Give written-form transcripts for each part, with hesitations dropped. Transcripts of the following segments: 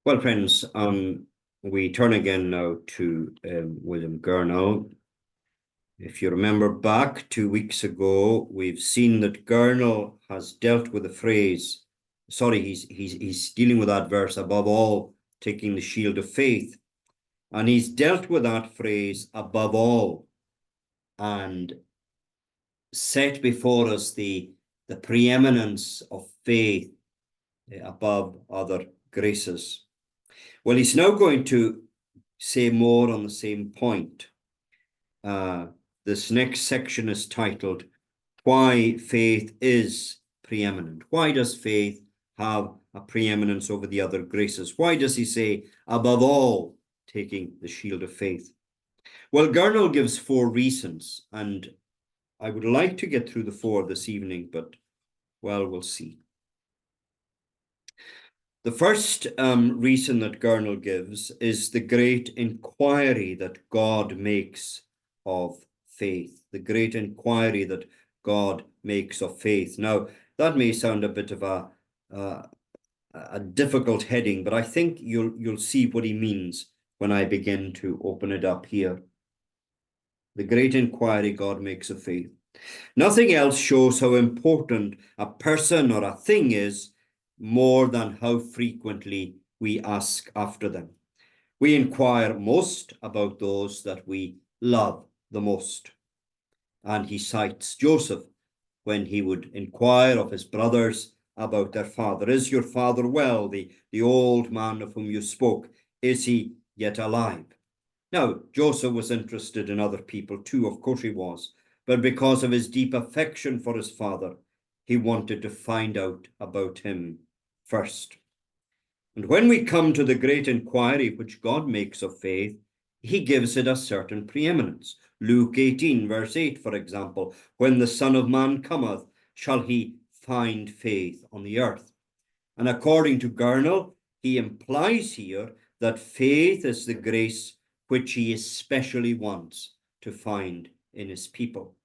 Well, friends, we turn again now to William Gurnall. If you remember back 2 weeks ago, we've seen that Gurnall has dealt with the phrase, he's dealing with that verse, above all, taking the shield of faith. And he's dealt with that phrase, above all, and set before us the preeminence of faith above other graces. Well, he's now going to say more on the same point. This next section is titled, Why Faith is Preeminent. Why does faith have a preeminence over the other graces? Why does he say, above all, taking the shield of faith? Well, Gurnall gives 4 reasons, and I would like to get through the 4 this evening, but, well, we'll see. The first reason that Gurnall gives is the great inquiry that God makes of faith, the great inquiry that God makes of faith. Now, that may sound a bit of a difficult heading, but I think you'll see what he means when I begin to open it up here. The great inquiry God makes of faith. Nothing else shows how important a person or a thing is more than how frequently we ask after them. We inquire most about those that we love the most. And he cites Joseph when he would inquire of his brothers about their father. Is your father well? The old man of whom you spoke, is he yet alive? Now, Joseph was interested in other people too, of course he was, but because of his deep affection for his father, he wanted to find out about him first. And when we come to the great inquiry which God makes of faith, he gives it a certain preeminence. Luke 18, verse 8, for example, when the Son of Man cometh, shall he find faith on the earth? And according to Gurnall, he implies here that faith is the grace which he especially wants to find in his people.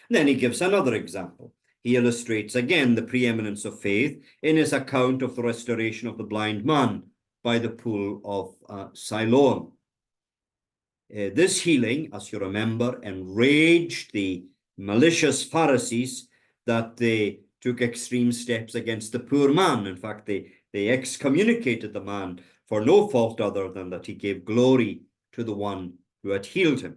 And then he gives another example. He illustrates again the preeminence of faith in his account of the restoration of the blind man by the pool of Siloam. This healing, as you remember, enraged the malicious Pharisees that they took extreme steps against the poor man. In fact, they excommunicated the man for no fault other than that he gave glory to the one who had healed him.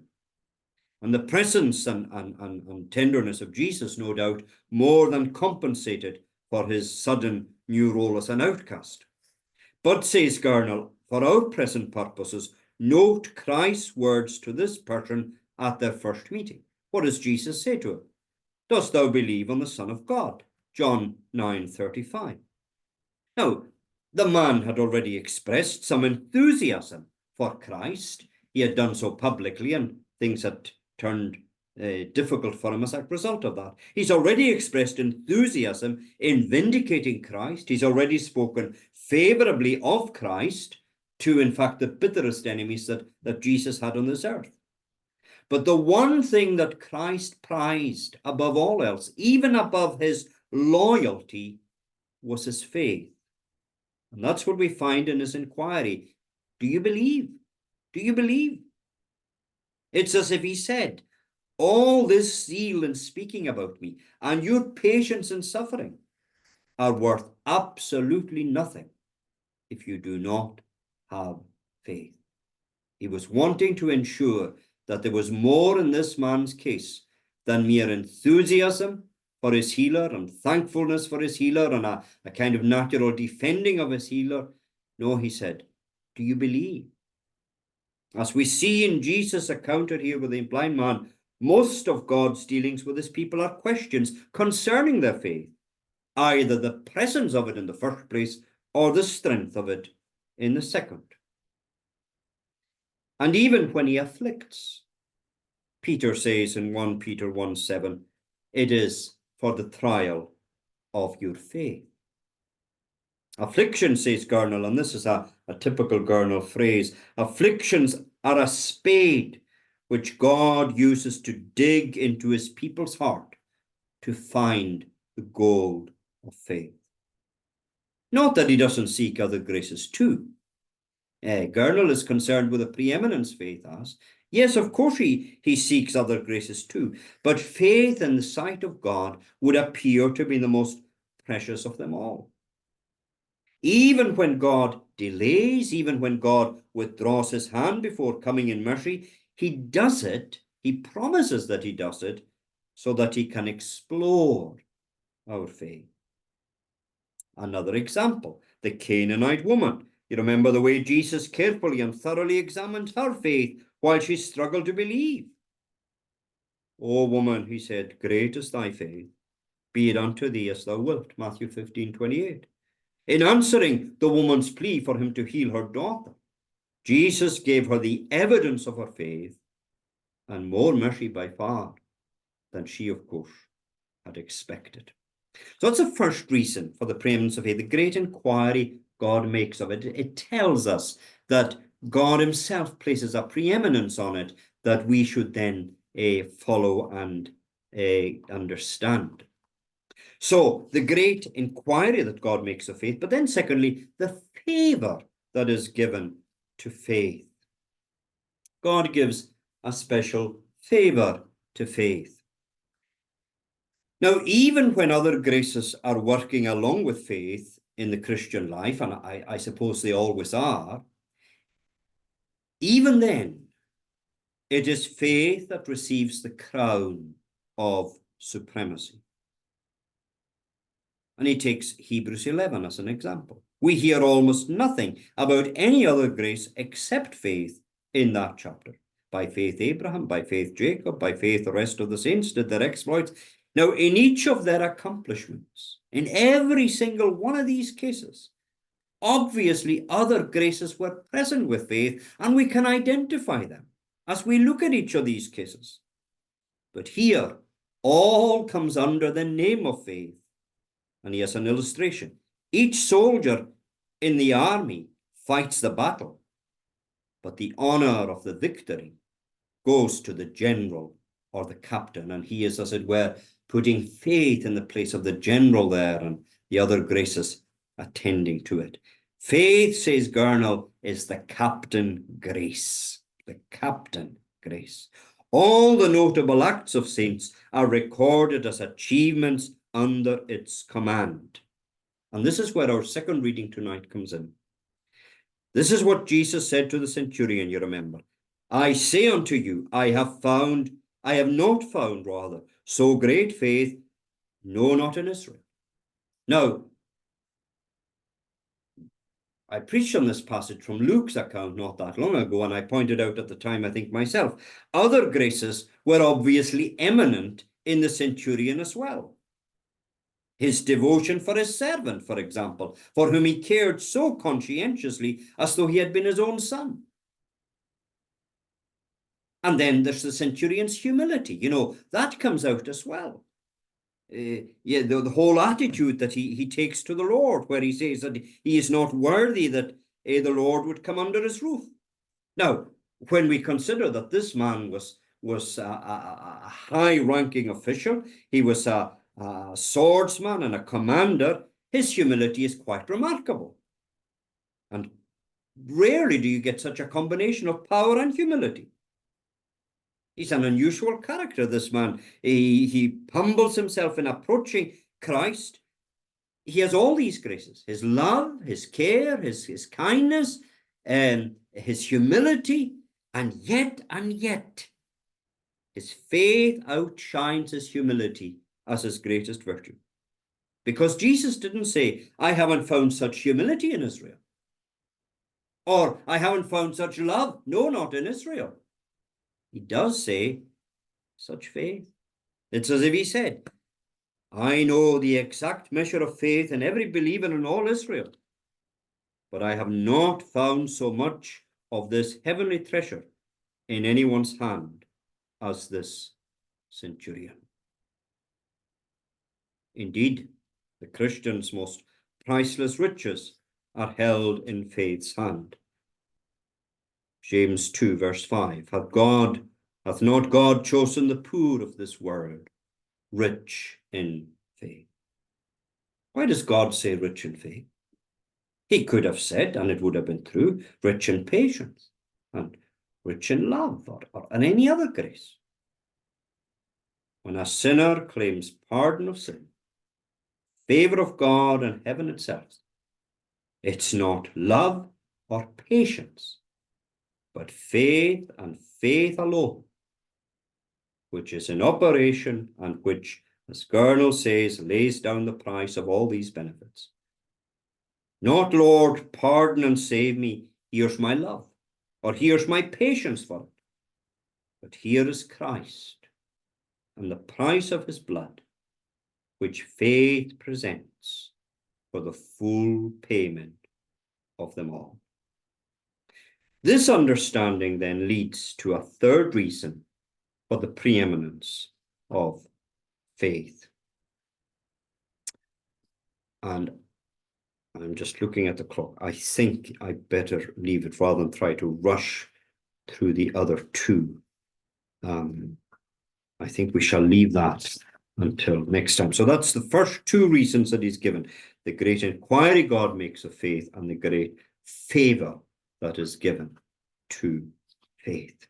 And the presence and tenderness of Jesus, no doubt, more than compensated for his sudden new role as an outcast. But, says Gurnall, for our present purposes, note Christ's words to this person at their first meeting. What does Jesus say to him? Dost thou believe on the Son of God? John 9:35. Now, the man had already expressed some enthusiasm for Christ. He had done so publicly, and things had turned difficult for him as a result of that. He's already expressed enthusiasm in vindicating Christ. He's already spoken favorably of Christ to, in fact, the bitterest enemies that Jesus had on this earth. But the one thing that Christ prized above all else, even above his loyalty, was his faith. And that's what we find in his inquiry. Do you believe? Do you believe? It's as if he said, all this zeal in speaking about me and your patience in suffering are worth absolutely nothing if you do not have faith. He was wanting to ensure that there was more in this man's case than mere enthusiasm for his healer and thankfulness for his healer and a kind of natural defending of his healer. No, he said, do you believe? As we see in Jesus accounted here with the blind man, most of God's dealings with his people are questions concerning their faith, either the presence of it in the first place or the strength of it in the second. And even when he afflicts, Peter says in 1 Peter 1:7, it is for the trial of your faith. Affliction, says Gurnall, and this is a typical Gurnall phrase, afflictions are a spade which God uses to dig into his people's heart to find the gold of faith. Not that he doesn't seek other graces too. Gurnall is concerned with the preeminence faith has. Yes, of course he seeks other graces too, but faith in the sight of God would appear to be the most precious of them all. Even when God delays, even when God withdraws his hand before coming in mercy, he does it, he promises that he does it, so that he can explore our faith. Another example, the Canaanite woman. You remember the way Jesus carefully and thoroughly examined her faith while she struggled to believe. O woman, he said, great is thy faith. Be it unto thee as thou wilt. Matthew 15:28. In answering the woman's plea for him to heal her daughter, Jesus gave her the evidence of her faith and more mercy by far than she, of course, had expected. So that's the first reason for the preeminence of faith, the great inquiry God makes of it. It tells us that God himself places a preeminence on it that we should then follow and understand. So the great inquiry that God makes of faith, but then secondly, the favor that is given to faith. God gives a special favor to faith. Now, even when other graces are working along with faith in the Christian life, and I suppose they always are, even then, it is faith that receives the crown of supremacy. And he takes Hebrews 11 as an example. We hear almost nothing about any other grace except faith in that chapter. By faith Abraham, by faith Jacob, by faith the rest of the saints did their exploits. Now, in each of their accomplishments, in every single one of these cases, obviously other graces were present with faith, and we can identify them as we look at each of these cases. But here, all comes under the name of faith. And here's an illustration. Each soldier in the army fights the battle, but the honor of the victory goes to the general or the captain, and he is, as it were, putting faith in the place of the general there, and the other graces attending to it. Faith, says Gurnall, is the captain grace. The captain grace. All the notable acts of saints are recorded as achievements under its command. And this is where our second reading tonight comes in. This is what Jesus said to the centurion, you remember. I say unto you, I have not found so great faith, no, not in Israel. Now, I preached on this passage from Luke's account not that long ago, and I pointed out at the time, I think myself, other graces were obviously eminent in the centurion as well. His devotion for his servant, for example, for whom he cared so conscientiously as though he had been his own son. And then there's the centurion's humility. You know, that comes out as well. The whole attitude that he takes to the Lord, where he says that he is not worthy that the Lord would come under his roof. Now, when we consider that this man was a high-ranking official, he was a swordsman and a commander, his humility is quite remarkable. And rarely do you get such a combination of power and humility. He's an unusual character, this man. He humbles himself in approaching Christ. He has all these graces, his love, his care, his kindness, and his humility, and yet, his faith outshines his humility as his greatest virtue. Because Jesus didn't say, I haven't found such humility in Israel. Or, I haven't found such love. No, not in Israel. He does say, such faith. It's as if he said, I know the exact measure of faith in every believer in all Israel, but I have not found so much of this heavenly treasure in anyone's hand as this centurion. Indeed, the Christian's most priceless riches are held in faith's hand. James 2 verse 5, hath not God chosen the poor of this world, rich in faith? Why does God say rich in faith? He could have said, and it would have been true, rich in patience and rich in love or any other grace. When a sinner claims pardon of sin, favor of God and heaven itself, it's not love or patience, but faith and faith alone, which is in operation and which, as Gurnall says, lays down the price of all these benefits. Not, Lord, pardon and save me, here's my love, or here's my patience for it. But here is Christ, and the price of his blood, which faith presents for the full payment of them all. This understanding then leads to a third reason for the preeminence of faith. And I'm just looking at the clock. I think I better leave it rather than try to rush through the other two. I think we shall leave that until next time. So that's the first two reasons that he's given: the great inquiry God makes of faith and the great favor that is given to faith.